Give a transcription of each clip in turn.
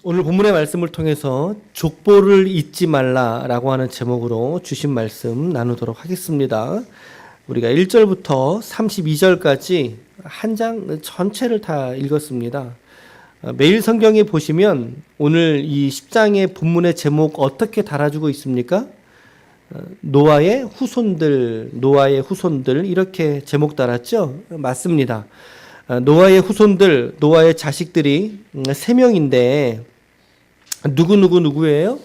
오늘 본문의 말씀을 통해서 족보를 잊지 말라라고 하는 제목으로 주신 말씀 나누도록 하겠습니다. 우리가 1절부터 32절까지 한 장 전체를 다 읽었습니다. 매일 성경에 보시면 오늘 이 10장의 본문의 제목 어떻게 달아주고 있습니까? 노아의 후손들 이렇게 제목 달았죠? 맞습니다. 노아의 후손들, 노아의 자식들이 3명인데 누구예요?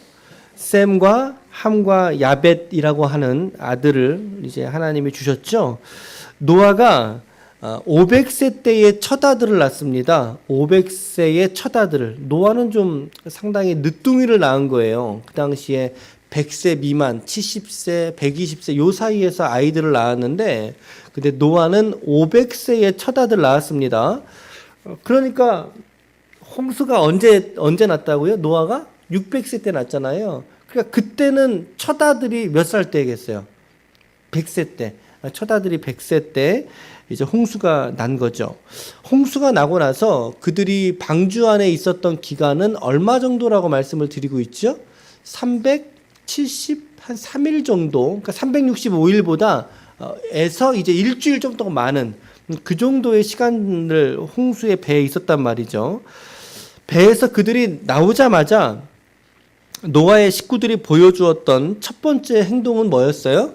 셈과 함과 야벳이라고 하는 아들을 이제 하나님이 주셨죠. 노아가 500세 때에 첫 아들을 낳습니다. 500세의 첫 아들을. 노아는 좀 상당히 늦둥이를 낳은 거예요. 그 당시에 100세 미만, 70세, 120세 요 사이에서 아이들을 낳았는데 근데 노아는 500세의 첫 아들 낳았습니다. 그러니까 홍수가 언제 났다고요? 노아가 600세 때 났잖아요. 그러니까 그때는 첫 아들이 몇 살 때겠어요? 100세 때. 첫 아들이 100세 때 이제 홍수가 난 거죠. 홍수가 나고 나서 그들이 방주 안에 있었던 기간은 얼마 정도라고 말씀을 드리고 있죠? 373일 정도, 그러니까 365일보다 에서 이제 일주일 정도가 많은 그 정도의 시간을 홍수의 배에 있었단 말이죠. 배에서 그들이 나오자마자 노아의 식구들이 보여주었던 첫 번째 행동은 뭐였어요?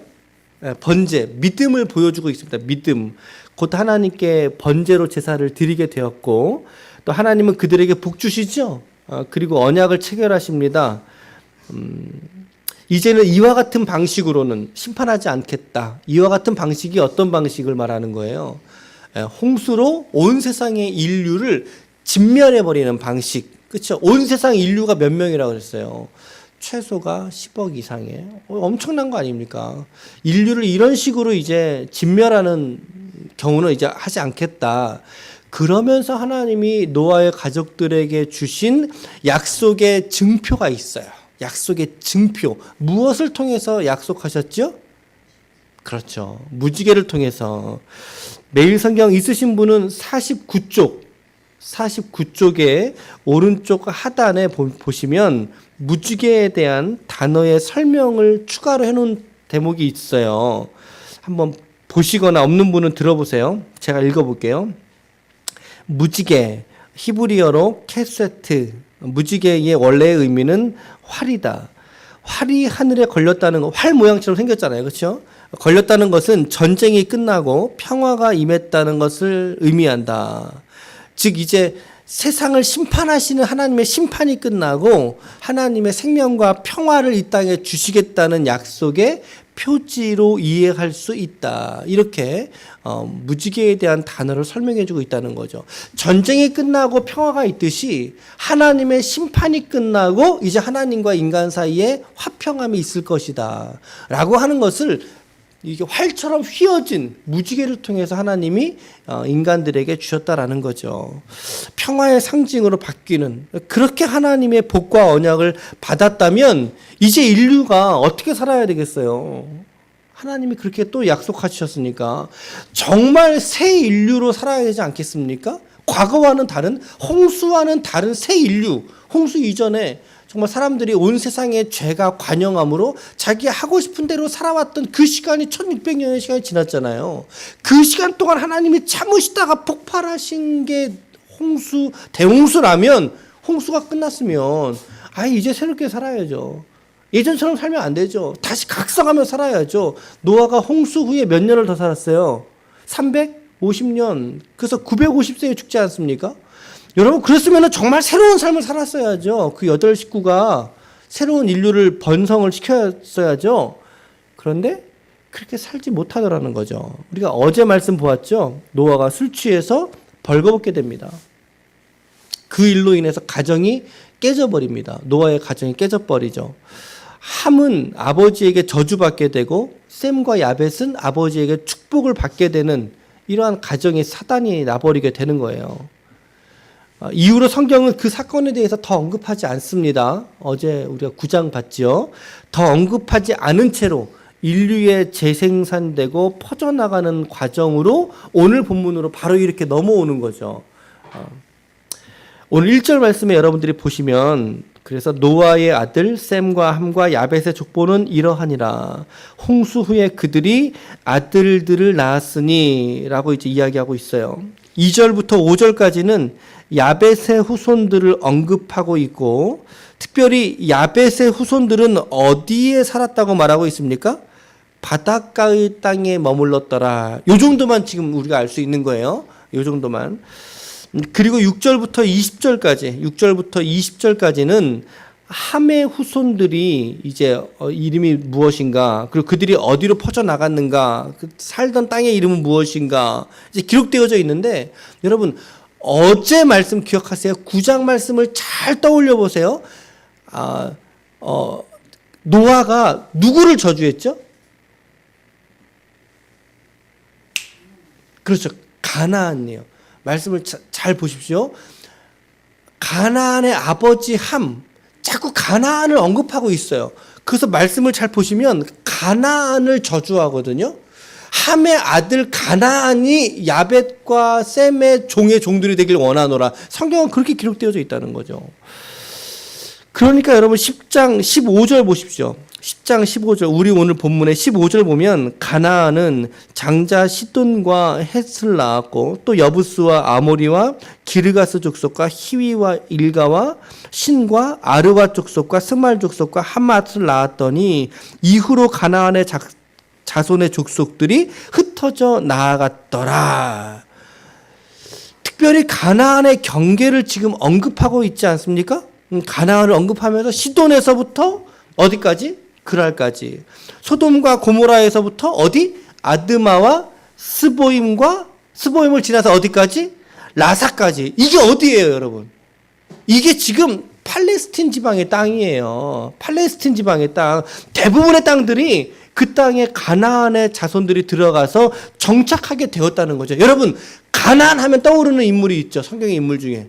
번제, 믿음을 보여주고 있습니다. 믿음. 곧 하나님께 번제로 제사를 드리게 되었고 또 하나님은 그들에게 복 주시죠. 그리고 언약을 체결하십니다. 이제는 이와 같은 방식으로는 심판하지 않겠다. 이와 같은 방식이 어떤 방식을 말하는 거예요? 홍수로 온 세상의 인류를 진멸해버리는 방식. 그렇죠? 온 세상 인류가 몇 명이라고 그랬어요? 최소가 10억 이상의 엄청난 거 아닙니까? 인류를 이런 식으로 이제 진멸하는 경우는 이제 하지 않겠다. 그러면서 하나님이 노아의 가족들에게 주신 약속의 증표가 있어요. 약속의 증표. 무엇을 통해서 약속하셨죠? 그렇죠. 무지개를 통해서. 매일 성경 있으신 분은 49쪽의 오른쪽 하단에 보시면 무지개에 대한 단어의 설명을 추가로 해놓은 대목이 있어요. 한번 보시거나 없는 분은 들어보세요. 제가 읽어볼게요. 무지개, 히브리어로 캐세트. 무지개의 원래의 의미는 활이다. 활이 하늘에 걸렸다는 거, 활 모양처럼 생겼잖아요. 그렇죠? 걸렸다는 것은 전쟁이 끝나고 평화가 임했다는 것을 의미한다. 즉 이제 세상을 심판하시는 하나님의 심판이 끝나고 하나님의 생명과 평화를 이 땅에 주시겠다는 약속의 표지로 이해할 수 있다. 이렇게 무지개에 대한 단어를 설명해 주고 있다는 거죠. 전쟁이 끝나고 평화가 있듯이 하나님의 심판이 끝나고 이제 하나님과 인간 사이에 화평함이 있을 것이다. 라고 하는 것을 이게 활처럼 휘어진 무지개를 통해서 하나님이 인간들에게 주셨다라는 거죠. 평화의 상징으로 바뀌는, 그렇게 하나님의 복과 언약을 받았다면 이제 인류가 어떻게 살아야 되겠어요? 하나님이 그렇게 또 약속하셨으니까 정말 새 인류로 살아야 되지 않겠습니까? 과거와는 다른, 홍수와는 다른 새 인류. 홍수 이전에 정말 사람들이 온 세상의 죄가 관영함으로 자기 하고 싶은 대로 살아왔던 그 시간이 1600년의 시간이 지났잖아요. 그 시간 동안 하나님이 참으시다가 폭발하신 게 대홍수라면, 홍수가 끝났으면 이제 새롭게 살아야죠. 예전처럼 살면 안 되죠. 다시 각성하며 살아야죠. 노아가 홍수 후에 몇 년을 더 살았어요? 350년. 그래서 950세에 죽지 않습니까? 여러분, 그랬으면 정말 새로운 삶을 살았어야죠. 그 8 식구가 새로운 인류를 번성을 시켰어야죠. 그런데 그렇게 살지 못하더라는 거죠. 우리가 어제 말씀 보았죠. 노아가 술 취해서 벌거벗게 됩니다. 그 일로 인해서 가정이 깨져버립니다. 노아의 가정이 깨져버리죠. 함은 아버지에게 저주받게 되고 셈과 야벳은 아버지에게 축복을 받게 되는 이러한 가정이 사단이 나버리게 되는 거예요. 이후로 성경은 그 사건에 대해서 더 언급하지 않습니다. 어제 우리가 9장 봤죠. 더 언급하지 않은 채로 인류의 재생산되고 퍼져나가는 과정으로 오늘 본문으로 바로 이렇게 넘어오는 거죠. 오늘 1절 말씀에 여러분들이 보시면 그래서 노아의 아들 셈과 함과 야벳의 족보는 이러하니라. 홍수 후에 그들이 아들들을 낳았으니 라고 이제 이야기하고 있어요. 2절부터 5절까지는 야벳의 후손들을 언급하고 있고, 특별히 야벳의 후손들은 어디에 살았다고 말하고 있습니까? 바닷가의 땅에 머물렀더라. 요 정도만 지금 우리가 알 수 있는 거예요. 요 정도만. 그리고 6절부터 20절까지는 함의 후손들이 이제 이름이 무엇인가, 그리고 그들이 어디로 퍼져 나갔는가, 살던 땅의 이름은 무엇인가 이제 기록되어져 있는데, 여러분 어제 말씀 기억하세요? 9장 말씀을 잘 떠올려 보세요. 노아가 누구를 저주했죠? 그렇죠. 가나안이에요. 말씀을 잘 보십시오. 가나안의 아버지 함, 자꾸 가나안을 언급하고 있어요. 그래서 말씀을 잘 보시면 가나안을 저주하거든요. 함의 아들 가나안이 야벳과 셈의 종의 종들이 되길 원하노라. 성경은 그렇게 기록되어져 있다는 거죠. 그러니까 여러분 10장 15절 보십시오. 10장 15절, 우리 오늘 본문의 15절 보면 가나안은 장자 시돈과 헷을 낳았고, 또 여부스와 아모리와 기르가스 족속과 히위와 일가와 신과 아르와 족속과 스말 족속과 하맛을 낳았더니, 이후로 가나안의 자손의 족속들이 흩어져 나아갔더라. 특별히 가나안의 경계를 지금 언급하고 있지 않습니까? 가나안을 언급하면서 시돈에서부터 어디까지? 그랄까지. 소돔과 고모라에서부터 어디? 아드마와 스보임을 지나서 어디까지? 라사까지. 이게 어디예요, 여러분? 이게 지금 팔레스틴 지방의 땅이에요. 팔레스틴 지방의 땅. 대부분의 땅들이 그 땅에 가나안의 자손들이 들어가서 정착하게 되었다는 거죠. 여러분, 가나안 하면 떠오르는 인물이 있죠. 성경의 인물 중에.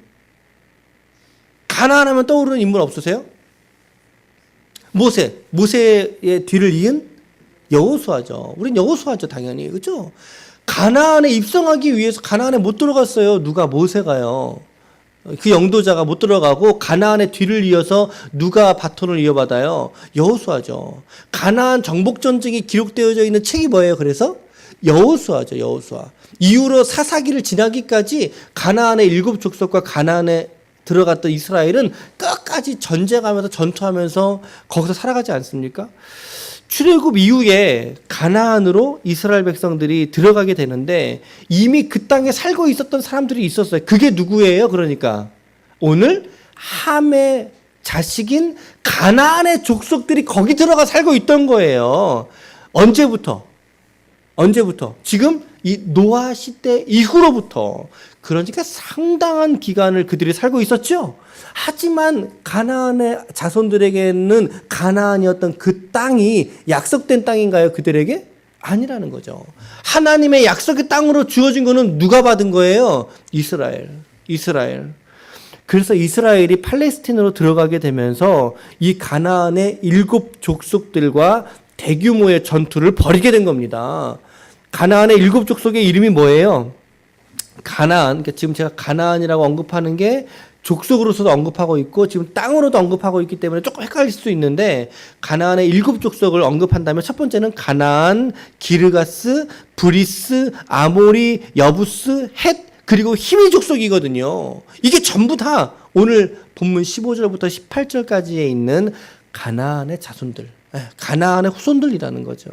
가나안 하면 떠오르는 인물 없으세요? 모세의 뒤를 이은 여호수아죠. 우린 여호수아죠, 당연히. 그렇죠? 가나안에 입성하기 위해서 가나안에 못 들어갔어요. 누가? 모세가요. 그 영도자가 못 들어가고 가나안의 뒤를 이어서 누가 바톤을 이어받아요? 여호수아죠. 가나안 정복 전쟁이 기록되어져 있는 책이 뭐예요? 그래서 여호수아죠, 여호수아. 이후로 사사기를 지나기까지 가나안의 7족속과 가나안에 들어갔던 이스라엘은 끝까지 전쟁하면서 전투하면서 거기서 살아가지 않습니까? 출애굽 이후에 가나안으로 이스라엘 백성들이 들어가게 되는데, 이미 그 땅에 살고 있었던 사람들이 있었어요. 그게 누구예요? 그러니까 오늘 함의 자식인 가나안의 족속들이 거기 들어가 살고 있던 거예요. 언제부터? 지금 이 노아 시대 이후로부터. 그러니까 상당한 기간을 그들이 살고 있었죠. 하지만 가나안의 자손들에게는 가나안이었던 그 땅이 약속된 땅인가요? 그들에게? 아니라는 거죠. 하나님의 약속의 땅으로 주어진 거는 누가 받은 거예요? 이스라엘. 그래서 이스라엘이 팔레스틴으로 들어가게 되면서 이 가나안의 7족속들과 대규모의 전투를 벌이게 된 겁니다. 가나안의 7족속의 이름이 뭐예요? 가나안. 그러니까 지금 제가 가나안이라고 언급하는 게 족속으로서도 언급하고 있고 지금 땅으로도 언급하고 있기 때문에 조금 헷갈릴 수도 있는데, 가나안의 7족속을 언급한다면 첫 번째는 가나안, 기르가스, 브리스, 아모리, 여부스, 헷, 그리고 히위 족속이거든요. 이게 전부 다 오늘 본문 15절부터 18절까지에 있는 가나안의 자손들, 가나안의 후손들이라는 거죠.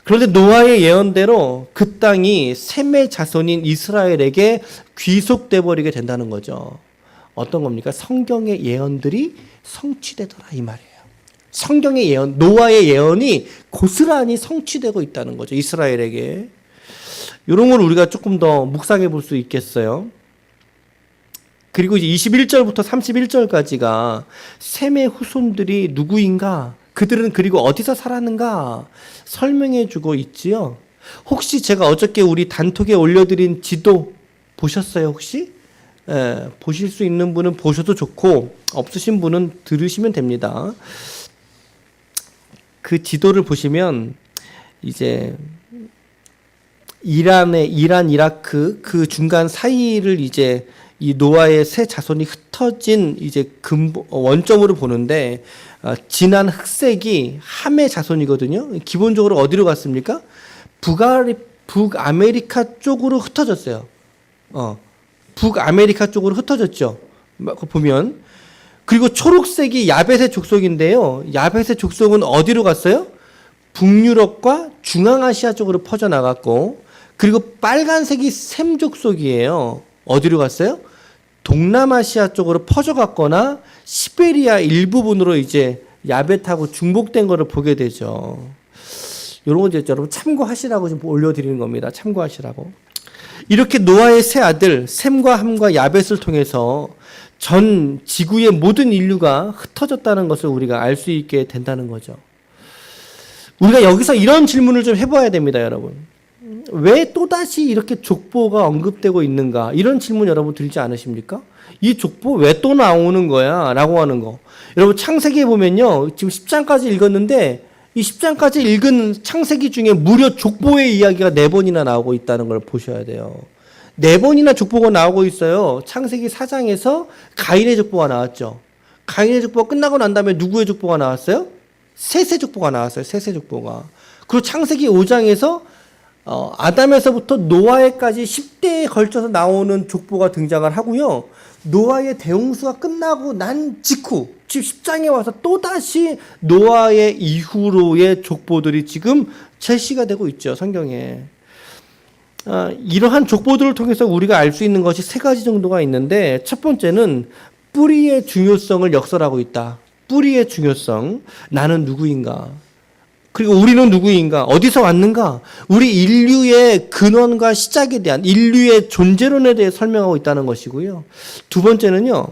그런데 노아의 예언대로 그 땅이 셈의 자손인 이스라엘에게 귀속돼 버리게 된다는 거죠. 어떤 겁니까? 성경의 예언들이 성취되더라, 이 말이에요. 성경의 예언, 노아의 예언이 고스란히 성취되고 있다는 거죠, 이스라엘에게. 이런 걸 우리가 조금 더 묵상해 볼 수 있겠어요. 그리고 이제 21절부터 31절까지가 셈의 후손들이 누구인가, 그들은 그리고 어디서 살았는가 설명해 주고 있지요. 혹시 제가 어저께 우리 단톡에 올려드린 지도 보셨어요, 혹시? 보실 수 있는 분은 보셔도 좋고, 없으신 분은 들으시면 됩니다. 그 지도를 보시면 이제 이란, 이라크 그 중간 사이를 이제 이 노아의 세 자손이 흩어진 이제 원점으로 보는데 진한 흑색이 함의 자손이거든요. 기본적으로 어디로 갔습니까? 북아메리카 쪽으로 흩어졌어요. 북아메리카 쪽으로 흩어졌죠. 보면. 그리고 초록색이 야벳의 족속인데요. 야벳의 족속은 어디로 갔어요? 북유럽과 중앙아시아 쪽으로 퍼져나갔고, 그리고 빨간색이 셈 족속이에요. 어디로 갔어요? 동남아시아 쪽으로 퍼져갔거나 시베리아 일부분으로 이제 야벳하고 중복된 거를 보게 되죠. 이런 거 이제 여러분 참고하시라고 좀 올려드리는 겁니다. 참고하시라고. 이렇게 노아의 세 아들 셈과 함과 야벳을 통해서 전 지구의 모든 인류가 흩어졌다는 것을 우리가 알 수 있게 된다는 거죠. 우리가 여기서 이런 질문을 좀 해봐야 됩니다, 여러분. 왜 또다시 이렇게 족보가 언급되고 있는가? 이런 질문 여러분 들지 않으십니까? 이 족보 왜 또 나오는 거야? 라고 하는 거. 여러분 창세기에 보면요. 지금 10장까지 읽었는데 이 10장까지 읽은 창세기 중에 무려 족보의 이야기가 4번이나 나오고 있다는 걸 보셔야 돼요. 4번이나 족보가 나오고 있어요. 창세기 4장에서 가인의 족보가 나왔죠. 가인의 족보가 끝나고 난 다음에 누구의 족보가 나왔어요? 셋의 족보가 나왔어요. 셋의 족보가. 그리고 창세기 5장에서 아담에서부터 노아에까지 10대에 걸쳐서 나오는 족보가 등장을 하고요. 노아의 대홍수가 끝나고 난 직후 지금 10장에 와서 또다시 노아의 이후로의 족보들이 지금 제시가 되고 있죠. 성경에. 이러한 족보들을 통해서 우리가 알 수 있는 것이 3가지 정도가 있는데, 첫 번째는 뿌리의 중요성을 역설하고 있다. 뿌리의 중요성. 나는 누구인가? 그리고 우리는 누구인가? 어디서 왔는가? 우리 인류의 근원과 시작에 대한 인류의 존재론에 대해 설명하고 있다는 것이고요. 두 번째는요.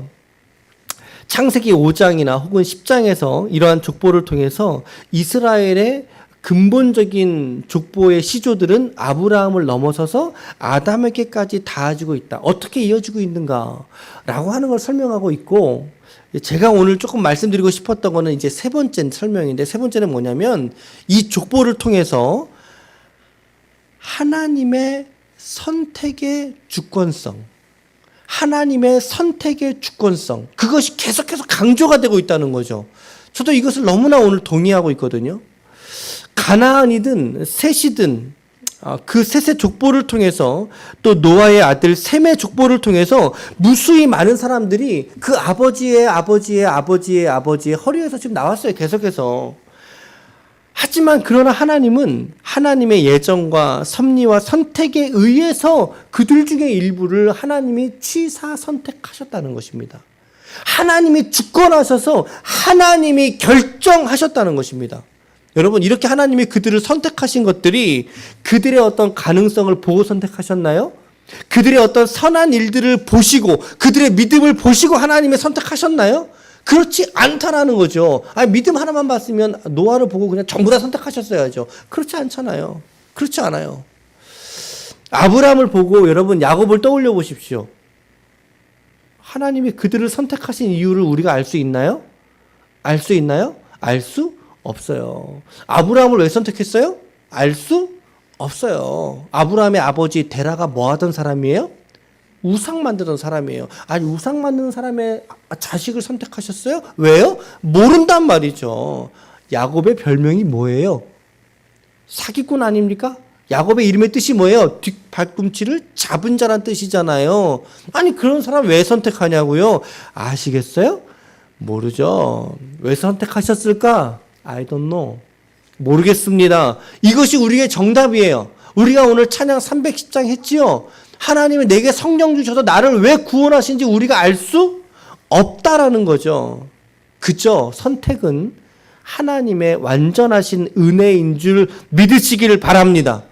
창세기 5장이나 혹은 10장에서 이러한 족보를 통해서 이스라엘의 근본적인 족보의 시조들은 아브라함을 넘어서서 아담에게까지 닿아지고 있다. 어떻게 이어지고 있는가라고 하는 걸 설명하고 있고, 제가 오늘 조금 말씀드리고 싶었던 거는 이제 3번째 설명인데, 3번째는 뭐냐면 이 족보를 통해서 하나님의 선택의 주권성, 하나님의 선택의 주권성, 그것이 계속해서 강조가 되고 있다는 거죠. 저도 이것을 너무나 오늘 동의하고 있거든요. 가나안이든 셋이든 그 셋의 족보를 통해서 또 노아의 아들 셈의 족보를 통해서 무수히 많은 사람들이 그 아버지의 허리에서 지금 나왔어요. 계속해서. 하지만 그러나 하나님은 하나님의 예정과 섭리와 선택에 의해서 그들 중에 일부를 하나님이 취사 선택하셨다는 것입니다. 하나님이 주권하셔서 하나님이 결정하셨다는 것입니다. 여러분, 이렇게 하나님이 그들을 선택하신 것들이 그들의 어떤 가능성을 보고 선택하셨나요? 그들의 어떤 선한 일들을 보시고 그들의 믿음을 보시고 하나님이 선택하셨나요? 그렇지 않다라는 거죠. 믿음 하나만 봤으면 노아를 보고 그냥 전부 다 선택하셨어야죠. 그렇지 않잖아요. 그렇지 않아요. 아브라함을 보고 여러분 야곱을 떠올려 보십시오. 하나님이 그들을 선택하신 이유를 우리가 알 수 있나요? 알 수 있나요? 알 수 없어요. 아브라함을 왜 선택했어요? 알 수 없어요. 아브라함의 아버지 데라가 뭐 하던 사람이에요? 우상 만드던 사람이에요. 아니, 우상 만드는 사람의 자식을 선택하셨어요? 왜요? 모른단 말이죠. 야곱의 별명이 뭐예요? 사기꾼 아닙니까? 야곱의 이름의 뜻이 뭐예요? 뒷발꿈치를 잡은 자란 뜻이잖아요. 아니, 그런 사람 왜 선택하냐고요? 아시겠어요? 모르죠. 왜 선택하셨을까? I don't know. 모르겠습니다. 이것이 우리의 정답이에요. 우리가 오늘 찬양 310장 했지요. 하나님은 내게 성령 주셔서 나를 왜 구원하신지 우리가 알 수 없다라는 거죠. 그죠? 선택은 하나님의 완전하신 은혜인 줄 믿으시기를 바랍니다.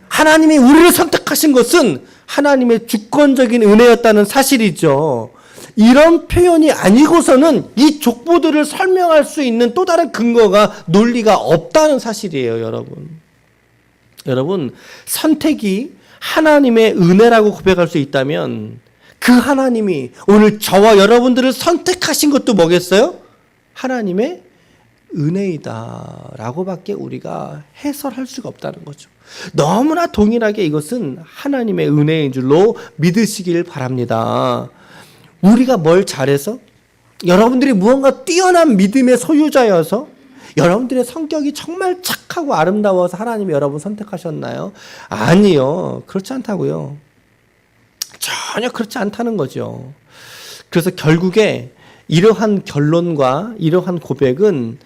하나님이 우리를 선택하신 것은 하나님의 주권적인 은혜였다는 사실이죠. 이런 표현이 아니고서는 이 족보들을 설명할 수 있는 또 다른 근거가 논리가 없다는 사실이에요, 여러분. 여러분, 선택이 하나님의 은혜라고 고백할 수 있다면 그 하나님이 오늘 저와 여러분들을 선택하신 것도 뭐겠어요? 하나님의 은혜이다 라고밖에 우리가 해설할 수가 없다는 거죠. 너무나 동일하게 이것은 하나님의 은혜인 줄로 믿으시길 바랍니다. 우리가 뭘 잘해서? 여러분들이 무언가 뛰어난 믿음의 소유자여서? 여러분들의 성격이 정말 착하고 아름다워서 하나님이 여러분 선택하셨나요? 아니요. 그렇지 않다고요. 전혀 그렇지 않다는 거죠. 그래서 결국에 이러한 결론과 이러한 고백은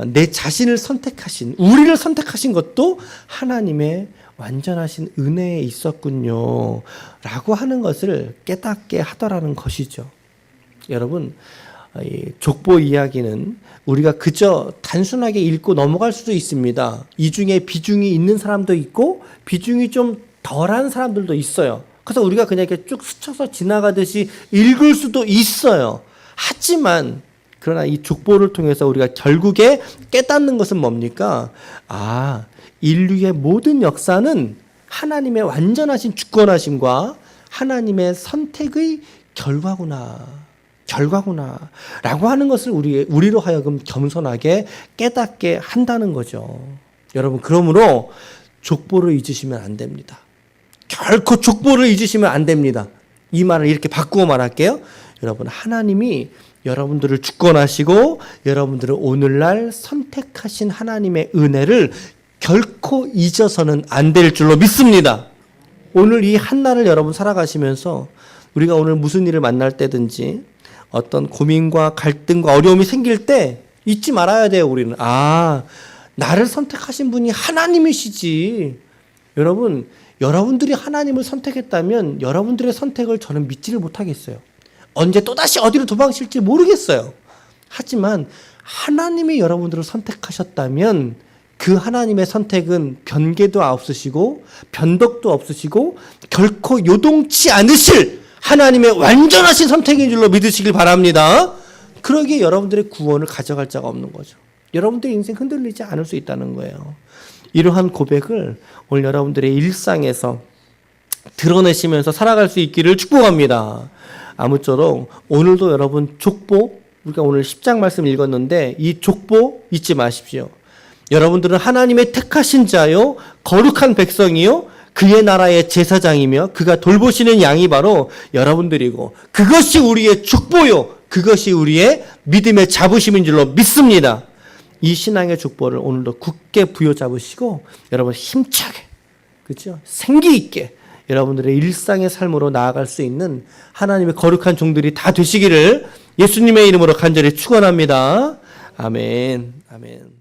내 자신을 선택하신, 우리를 선택하신 것도 하나님의 완전하신 은혜에 있었군요. 라고 하는 것을 깨닫게 하더라는 것이죠. 여러분, 이 족보 이야기는 우리가 그저 단순하게 읽고 넘어갈 수도 있습니다. 이 중에 비중이 있는 사람도 있고 비중이 좀 덜한 사람들도 있어요. 그래서 우리가 그냥 이렇게 쭉 스쳐서 지나가듯이 읽을 수도 있어요. 하지만 그러나 이 족보를 통해서 우리가 결국에 깨닫는 것은 뭡니까? 인류의 모든 역사는 하나님의 완전하신 주권하심과 하나님의 선택의 결과구나 라고 하는 것을 우리로 하여금 겸손하게 깨닫게 한다는 거죠. 여러분, 그러므로 족보를 잊으시면 안 됩니다. 결코 족보를 잊으시면 안 됩니다. 이 말을 이렇게 바꾸어 말할게요. 여러분, 하나님이 여러분들을 주권하시고 여러분들을 오늘날 선택하신 하나님의 은혜를 결코 잊어서는 안 될 줄로 믿습니다. 오늘 이 한날을 여러분 살아가시면서 우리가 오늘 무슨 일을 만날 때든지 어떤 고민과 갈등과 어려움이 생길 때 잊지 말아야 돼요. 우리는 나를 선택하신 분이 하나님이시지. 여러분, 여러분들이 하나님을 선택했다면 여러분들의 선택을 저는 믿지를 못하겠어요. 언제 또다시 어디로 도망칠지 모르겠어요. 하지만 하나님이 여러분들을 선택하셨다면 그 하나님의 선택은 변개도 없으시고 변덕도 없으시고 결코 요동치 않으실 하나님의 완전하신 선택인 줄로 믿으시길 바랍니다. 그러기에 여러분들의 구원을 가져갈 자가 없는 거죠. 여러분들의 인생 흔들리지 않을 수 있다는 거예요. 이러한 고백을 오늘 여러분들의 일상에서 드러내시면서 살아갈 수 있기를 축복합니다. 아무쪼록 오늘도 여러분 족보, 우리가 오늘 10장 말씀 읽었는데 이 족보 잊지 마십시오. 여러분들은 하나님의 택하신 자요 거룩한 백성이요 그의 나라의 제사장이며 그가 돌보시는 양이 바로 여러분들이고 그것이 우리의 족보요 그것이 우리의 믿음의 자부심인 줄로 믿습니다. 이 신앙의 족보를 오늘도 굳게 부여잡으시고 여러분 힘차게, 그렇죠? 생기 있게 여러분들의 일상의 삶으로 나아갈 수 있는 하나님의 거룩한 종들이 다 되시기를 예수님의 이름으로 간절히 축원합니다. 아멘. 아멘.